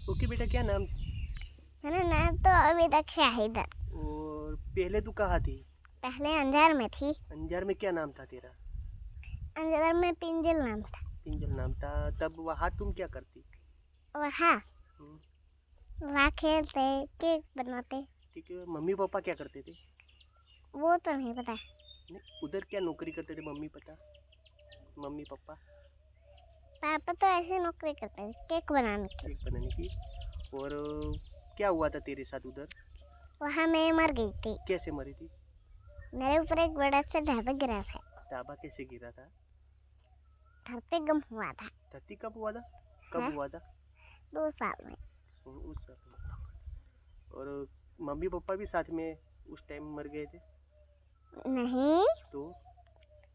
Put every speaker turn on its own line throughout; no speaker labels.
Okay बेटा, क्या नाम?
मेरा नाम तो अभी तक शाहिद है।
और पहले तू कहाँ थी?
पहले अंजार में थी।
अंजार में क्या नाम था तेरा?
अंजार में पिंजल नाम था।
पिंजल नाम था। तब वहाँ तुम क्या करती?
वहाँ
हम्म,
वहाँ खेलते, केक बनाते।
ठीक है। मम्मी पापा क्या करते थे?
वो तो नहीं पता।
नहीं, उधर क्या नौकरी करते थे मम्मी पापा?
पापा तो ऐसे नौकरी करते थे, केक बनाने की।
केक बनाने की। और क्या हुआ था तेरे साथ उधर?
वहाँ मैं मर गई थी।
कैसे मरी थी?
मेरे ऊपर एक बड़ा सा ढाबा गिरा था।
ढाबा कैसे गिरा था?
धरती गम हुआ था।
धरती कब हुआ था? कब
हाँ?
हुआ था?
2 साल में।
उस साल में। और मम्मी पापा भी साथ में उस टाइम मर गए थे?
नहीं,
तो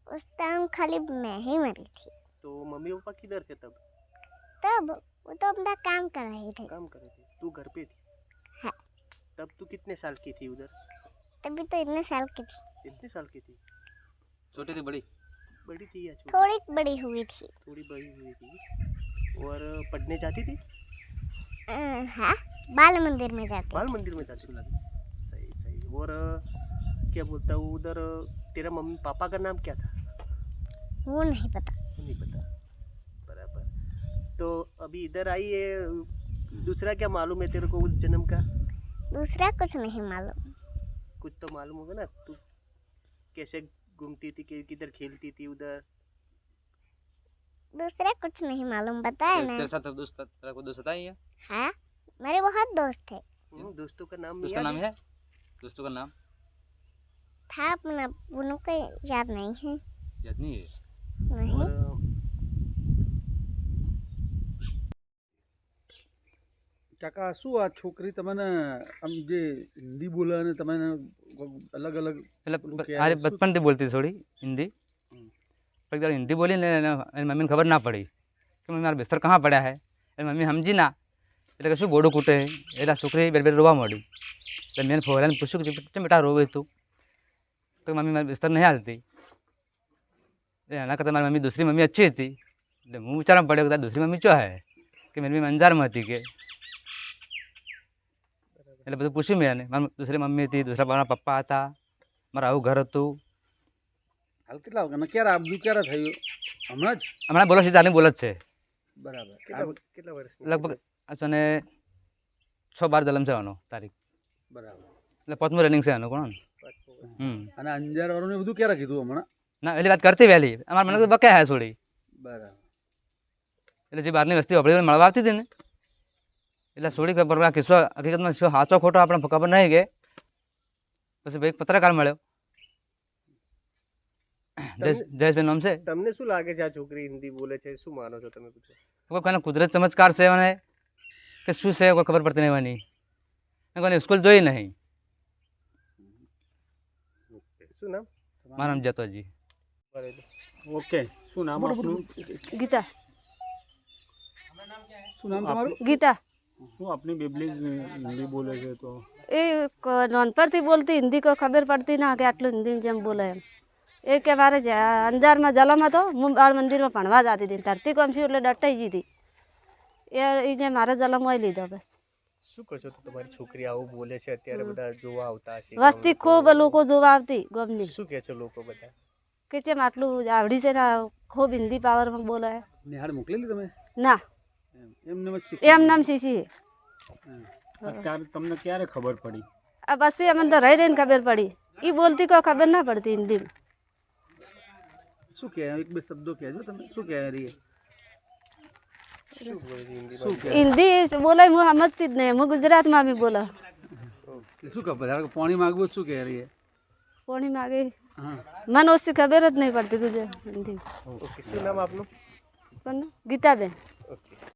उस टाइम खाली मैं ही मरी थी।
तो मम्मी पापा किधर थे तब?
तब वो तो अपना काम कर रहे थे।
काम कर रहे थे, तू घर पे थी?
हाँ।
तब तू कितने साल की थी उधर?
तभी तो इतने साल की थी।
कितने साल की थी?
छोटी थी बड़ी?
बड़ी थी या छोटी?
थोड़ी बड़ी हुई थी।
थोड़ी बड़ी हुई थी। और पढ़ने जाती थी?
हाँ, बाल मंदिर में जाते।
बाल मंदिर में जाती थी। सही सही। और क्या बोलता हूँ उधर, तेरा मम्मी पापा का नाम क्या था?
वो नहीं पता।
नहीं पता। बराबर। तो अभी इधर आई है, दूसरा क्या मालूम है तेरे को उस जन्म का?
दूसरा कुछ नहीं मालूम।
कुछ तो मालूम होगा ना, तू कैसे घूमती थी, किधर खेलती थी उधर?
दूसरा कुछ नहीं मालूम, बताए ना।
तेरे साथ दोस्त, तेरा कोई दोस्त था ये?
हाँ, मेरे बहुत दोस्त थे।
दोस्तों का नाम
उसका
याद
नाम है? दोस्तों का नाम
था अपना, उन्हों को याद नहीं है।
याद नहीं है?
नहीं।
और
કાકા શું આ છોકરી તમને આમ જે હિન્દી બોલે અને તમે અલગ અલગ
मतलब
क्या
अरे
है,
बचपन से बोलती थोड़ी हिंदी, पर जब हिंदी बोली ने मेरी मम्मी ने खबर ना पड़ी कि मम्मी मारा बिस्तर कहाँ पड़ा है। मेरी मम्मी समझी ना, એટલે કે શું બોડું કૂટે એટલે છોકરી બે બે રોવા માંડી। એટલે મેં ફોરાને પૂછ્યું કે કેમ બેટા રોવે તું? તો મમ્મી મારી બિસ્તર નહીં હાલતી। એના કરતાં મારી મમ્મી दूसरी मम्मी अच्छी હતી, એટલે હું વિચારવા પડ્યો કે दूसरी मम्मी ચો હે કે મારી મમ્મી અંજારમાં હતી કે। એટલે બધું પૂછ્યું મેં એને, મારી दूसरी मम्मी હતી, दूसरा મારા પપ્પા હતા, મારું આવું ઘર હતું।
હાલ કેટલા વાગ્યા ક્યારે આપજુ ક્યારે થયું હમણાં જ
હમણાં બોલો સીધાની બોલ જ છે।
બરાબર
કેટલા વર્ષ?
લગભગ અને 6-12 જલમ છે આનો તારીખ,
બરાબર
એટલે 5મું રનિંગ છે આનું કોણ।
અને અંજાર વાળું બધું ક્યારે કીધું હમણાં
ના એલી વાત કરતી વહેલી અમારા મને તો બકે હે છોડી।
બરાબર
એટલે જે બહારની વસ્તી આપણી મળવા આવતી હતી ને, એટલે છોડી ખબર આ કિસ્સો હકીકતમાં શું સાચો ખોટો આપણે ખબર નહીં કે પછી ભાઈ પત્રકાર મળ્યો, જયેશભાઈ નામ છે।
તમને શું લાગે છે આ છોકરી હિન્દી બોલે છે, શું માનો છો તમે?
કોઈને કુદરત ચમત્કાર છે મને કે શું છે કોઈ ખબર પડતી નહીં એની, કોઈને સ્કૂલ જોઈ નહીં।
શું નામ?
મારું નામ જતોજી।
ઓકે શું નામ આપનું?
ગીતા।
શું નામ તમારું?
ગીતા
શું આપની બેબલી હિન્દી બોલે છે તો
એ નાનપણથી બોલતી, હિન્દી કોઈ ખબર પડતી ના કે આટલું હિન્દી જેમ બોલે એમ। એ કે મારે અંજારમાં જલમ હતો, હું બાળ મંદિરમાં ભણવા જતી હતી, ધરતી કોમ છું એટલે ડટાઈ ગઈ હતી એ જે મારે જલમ હોય લીધો બસ।
શું કહો છો તો તમારી છોકરી આવું બોલે છે અત્યારે બધા જોવા આવતા હશે?
વસ્તી ખૂબ લોકો જોવા આવતી ગમની
શું કહે છે લોકો બધા
કે જેમ આટલું આવડી છે ને ખૂબ હિન્દી પાવરમાં બોલે।
નિહાળ મોકલેલી તમે?
ના,
એમને
એમ નામ શીશી।
અત્યારે તમને ક્યારે ખબર પડી?
આ પછી અમને તો રહી રહીને ખબર પડી, એ બોલતી કોઈ ખબર ના પડતી હિન્દીમાં।
શું કહે એક બે શબ્દો કહેજો તમે, શું કહે રહી?
શું બોલે છે હિન્દીમાં?
શું કહે?
હિન્દી બોલે હું સમજતી જ નહીં, હું ગુજરાતમાં બી બોલે।
શું ખબર પાણી માગવું શું કહે રહી?
કોણી માગે
હા
મને ઓછી ખબર જ નહીં પડતી ગુજરાત હિન્દી।
ઓકે, શું નામ આપનું?
કોનું? ગીતાબેન।
ઓકે।